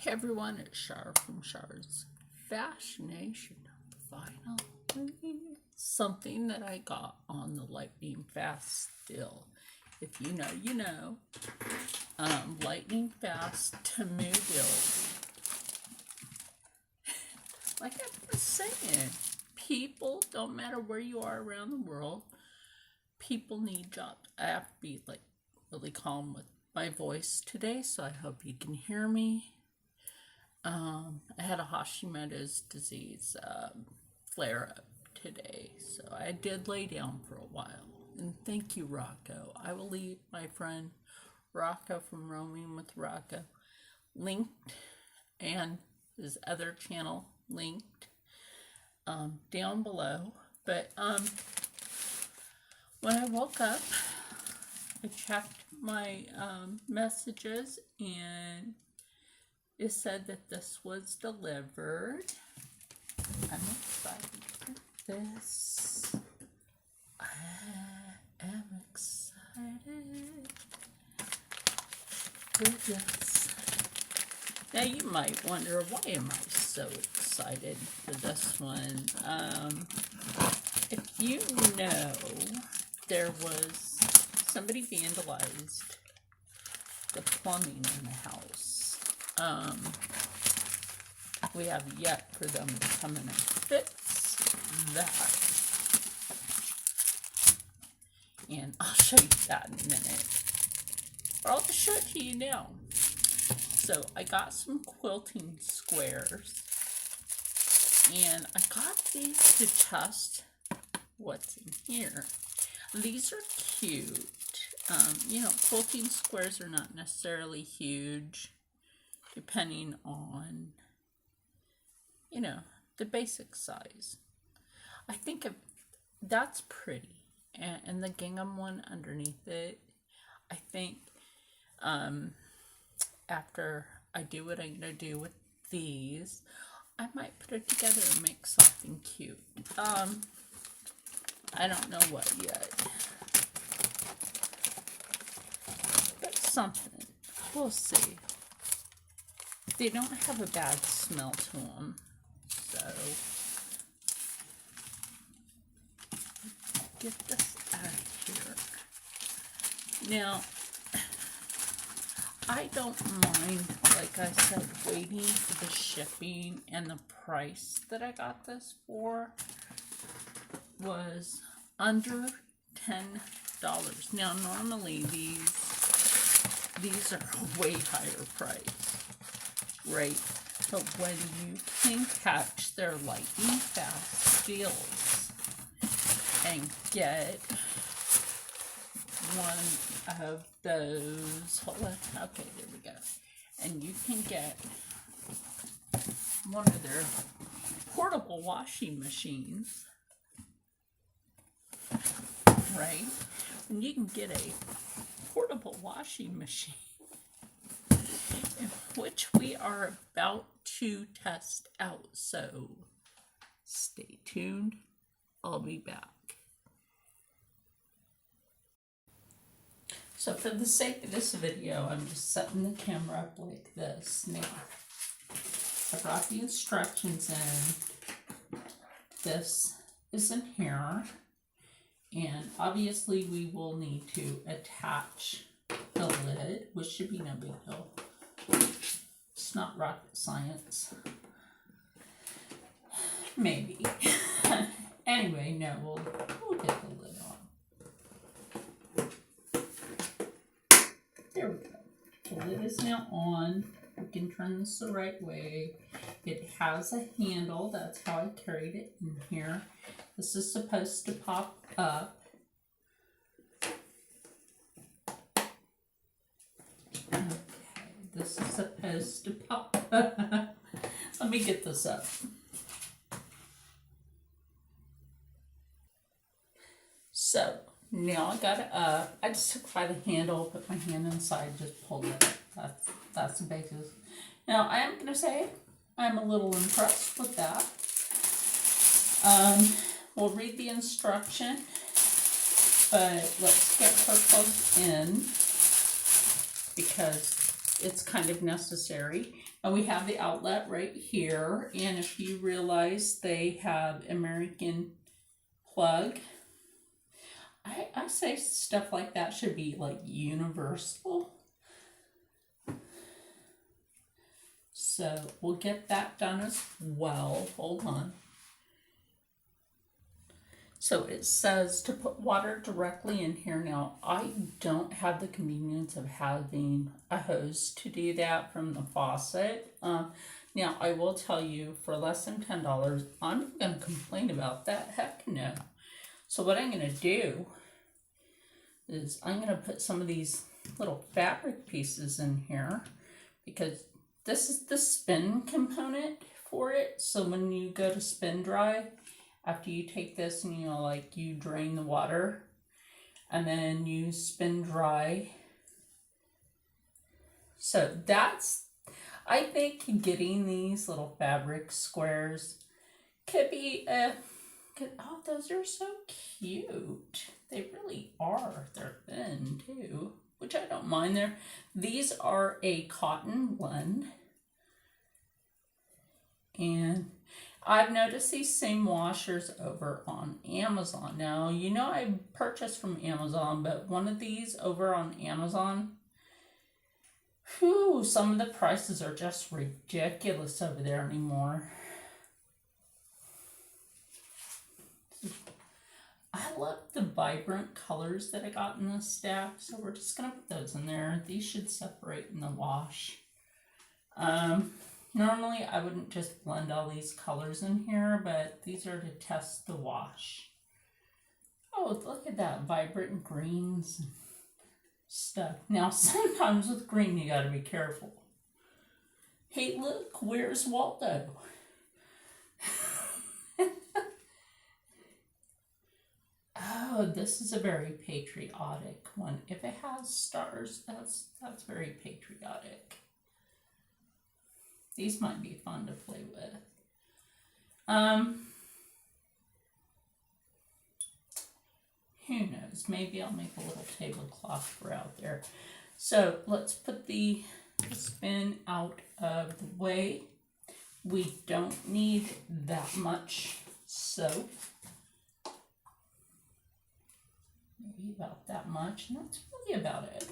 Hey everyone, it's Shar from Shar's Fascination. Finally, something that I got on the lightning fast deal. If you know, you know. Lightning fast TEMU deal. Like I was saying, people, don't matter where you are around the world, people need jobs. I have to be like really calm with my voice today, so I hope you can hear me. I had a hashimoto's disease flare up today, so I did lay down for a while. And thank you, Rocco. I will leave my friend Rocco from Roaming with Rocco linked, and his other channel linked down below. But when I woke up, I checked my messages, and it said that this was delivered. I'm excited for this. I am excited for this. Now you might wonder, why am I so excited for this one? If you know, there was somebody vandalized the plumbing in the house. We have yet for them to come in and fix that. And I'll show you that in a minute. But I'll just show it to you now. So I got some quilting squares. And I got these to test what's in here. These are cute. You know, quilting squares are not necessarily huge, depending on, you know, the basic size. I think that's pretty. And the gingham one underneath it, I think after I do what I'm going to do with these, I might put it together and make something cute. I don't know what yet. But something. We'll see. They don't have a bad smell to them, so get this out of here. Now, I don't mind, like I said, waiting for the shipping, and the price that I got this for was under $10. Now, normally these are way higher price, right? But when you can catch their lightning fast deals and get one of those, hold on, okay, there we go. And you can get one of their portable washing machines, right? And you can get a portable washing machine, which we are about to test out. So stay tuned. I'll be back. So for the sake of this video, I'm just setting the camera up like this. Now, I brought the instructions in. This is in here. And obviously we will need to attach the lid, which should be no big deal. It's not rocket science. Maybe. Anyway, no, we'll get the lid on. There we go. The lid is now on. We can turn this the right way. It has a handle. That's how I carried it in here. This is supposed to pop up. Okay, this is supposed to pop up. Let me get this up. So, now I got it up. I just took by the handle, put my hand inside, just pulled it up. That's the basis. Now, I am going to say I'm a little impressed with that. We'll read the instruction, but let's get her plugged in because it's kind of necessary. And we have the outlet right here. And if you realize they have American plug, I say stuff like that should be like universal. So we'll get that done as well. Hold on. So it says to put water directly in here. Now, I don't have the convenience of having a hose to do that from the faucet. Now, I will tell you, for less than $10, I'm not going to complain about that. Heck no. So what I'm going to do is I'm going to put some of these little fabric pieces in here, because this is the spin component for it. So when you go to spin dry, after you take this and you drain the water and then you spin dry. So that's, I think getting these little fabric squares could be oh, those are so cute. They really are. They're thin too, which I don't mind. These are a cotton blend. And I've noticed these same washers over on Amazon. Now, I purchased from Amazon, but one of these over on Amazon, whew, some of the prices are just ridiculous over there anymore. I love the vibrant colors that I got in this stack, so we're just going to put those in there. These should separate in the wash. Normally, I wouldn't just blend all these colors in here, but these are to test the wash. Oh, look at that, vibrant greens and stuff. Now, sometimes with green, you got to be careful. Hey, look, where's Waldo? Oh, this is a very patriotic one. If it has stars, that's very patriotic. These might be fun to play with. Who knows? Maybe I'll make a little tablecloth for out there. So let's put the spin out of the way. We don't need that much soap. Maybe about that much, and that's really about it.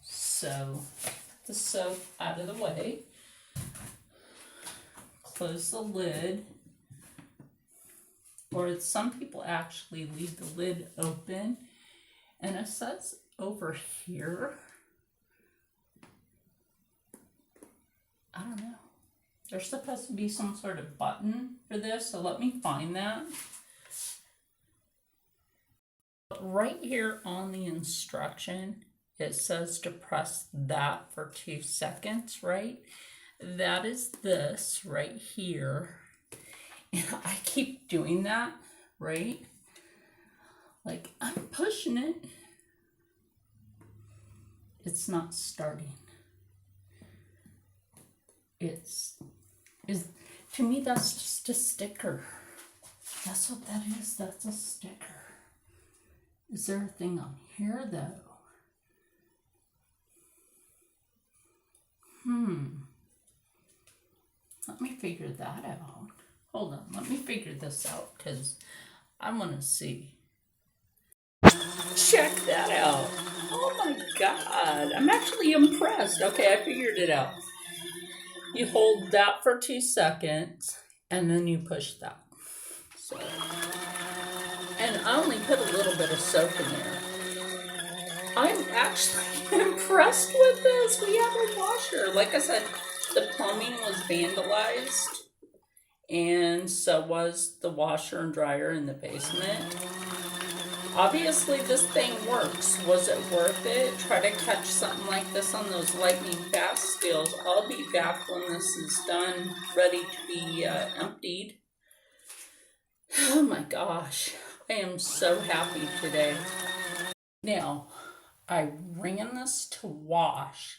So put the soap out of the way. Close the lid, or some people actually leave the lid open, and it says over here, I don't know, there's supposed to be some sort of button for this, so let me find that. Right here on the instruction, it says to press that for 2 seconds, right? That is this right here. And I keep doing that, right? Like, I'm pushing it. It's not starting. To me, that's just a sticker. That's what that is. That's a sticker. Is there a thing on here, though? Let me figure that out. Hold on, let me figure this out, because I want to see. Check that out. Oh my God, I'm actually impressed. Okay, I figured it out. You hold that for 2 seconds, and then you push that. So, and I only put a little bit of soap in there. I'm actually impressed with this. We have a washer. Like I said, the plumbing was vandalized, and so was the washer and dryer in the basement. Obviously, this thing works. Was it worth it? Try to catch something like this on those lightning fast deals. I'll be back when this is done, ready to be emptied. Oh my gosh, I am so happy today. Now, I ran this to wash,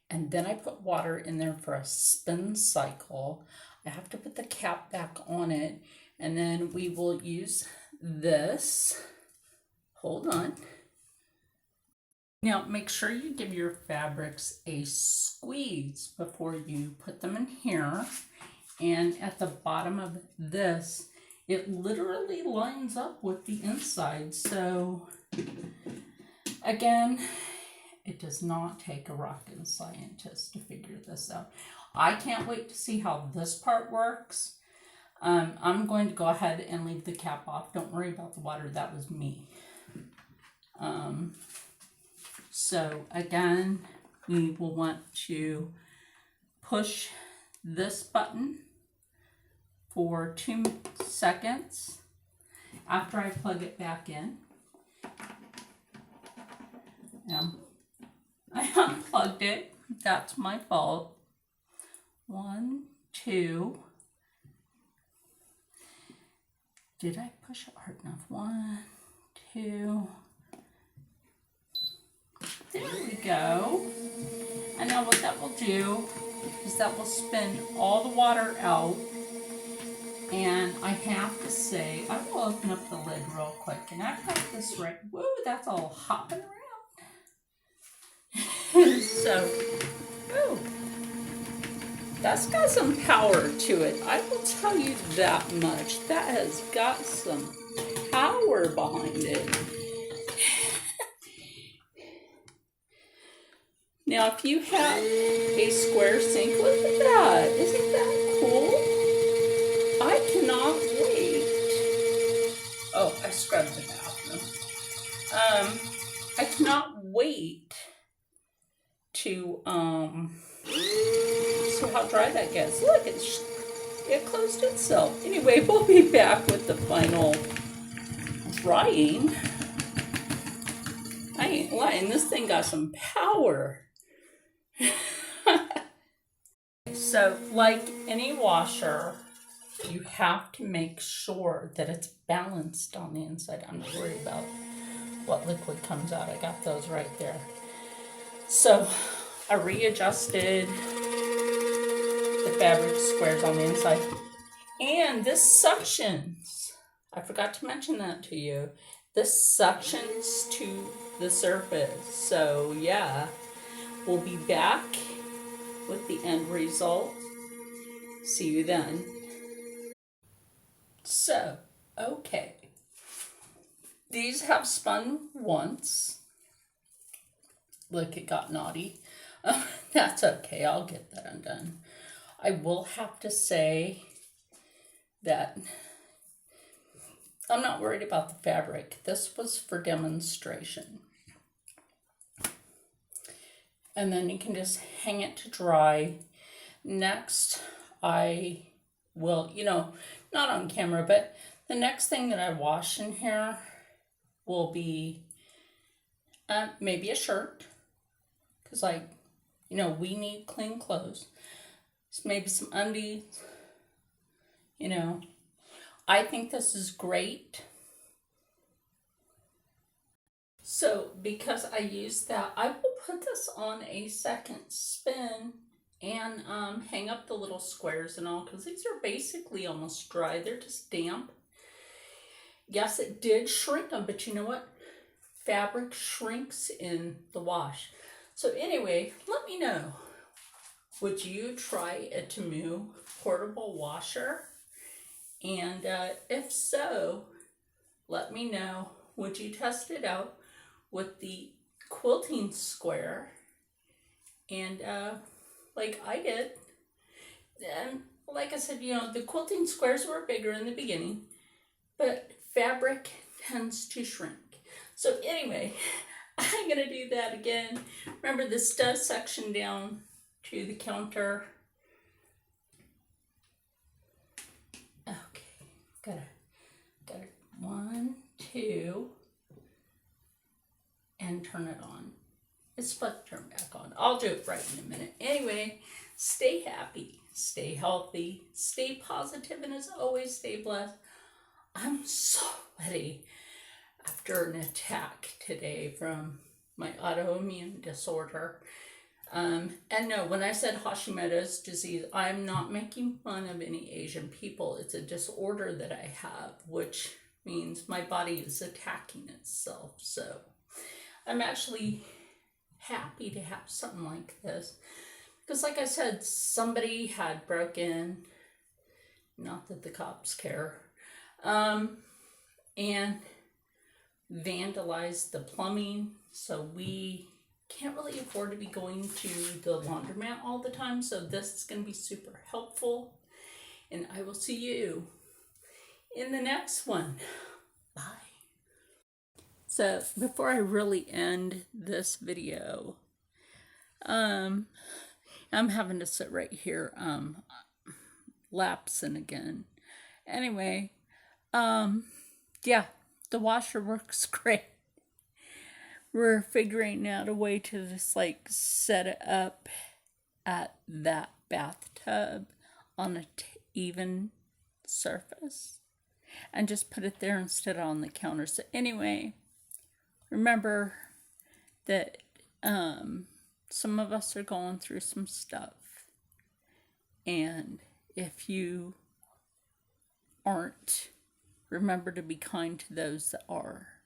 and then I put water in there for a spin cycle. I have to put the cap back on it, and then we will use this. Hold on. Now make sure you give your fabrics a squeeze before you put them in here. And at the bottom of this, it literally lines up with the inside. So again, it does not take a rocket scientist to figure this out. I can't wait to see how this part works. I'm going to go ahead and leave the cap off. Don't worry about the water. That was me. So again, we will want to push this button for 2 seconds after I plug it back in. I unplugged it. That's my fault. 1, 2. Did I push it hard enough? 1, 2. There we go. And now what that will do is that will spin all the water out. And I have to say, I will open up the lid real quick. And I've got this right. Woo, that's all hopping around. So, woo. That's got some power to it. I will tell you that much. That has got some power behind it. Now, if you have a square sink, look at that. Isn't that cool? I cannot wait. Oh, I scrubbed the bathroom. I cannot wait to see how dry that gets. Look, it closed itself. Anyway, we'll be back with the final drying. I ain't lying. This thing got some power. So, like any washer, you have to make sure that it's balanced on the inside. I'm not worried about what liquid comes out. I got those right there. So, I readjusted the fabric squares on the inside. And this suctions. I forgot to mention that to you. This suctions to the surface. So, yeah, we'll be back with the end result. See you then. So, okay. These have spun once. Look, it got naughty. That's okay. I'll get that undone. I will have to say that I'm not worried about the fabric. This was for demonstration. And then you can just hang it to dry. Next, I will, not on camera, but the next thing that I wash in here will be maybe a shirt. Because, we need clean clothes. So maybe some undies. I think this is great. So, because I used that, I will put this on a second spin and hang up the little squares and all, because these are basically almost dry. They're just damp. Yes, it did shrink them, but you know what? Fabric shrinks in the wash. So anyway, let me know. Would you try a TEMU portable washer? And if so, let me know. Would you test it out with the quilting square? And like I did. And like I said, the quilting squares were bigger in the beginning, but fabric tends to shrink. So anyway, I'm going to do that again. Remember, this does section down to the counter. Okay, got it. 1, 2, and turn it on. It's supposed to turn back on. I'll do it right in a minute. Anyway, stay happy, stay healthy, stay positive, and as always, stay blessed. I'm so ready after an attack today from my autoimmune disorder. And no, when I said Hashimoto's disease, I'm not making fun of any Asian people. It's a disorder that I have, which means my body is attacking itself. So I'm actually happy to have something like this. Because like I said, somebody had broken, not that the cops care, and vandalized the plumbing. So we can't really afford to be going to the laundromat all the time. So this is going to be super helpful. And I will see you in the next one. Bye. So before I really end this video, I'm having to sit right here, lapsing again. Anyway, yeah, the washer works great. We're figuring out a way to just like set it up at that bathtub on a even surface and just put it there instead of on the counter. So anyway, remember that some of us are going through some stuff, and if you aren't, remember to be kind to those that are.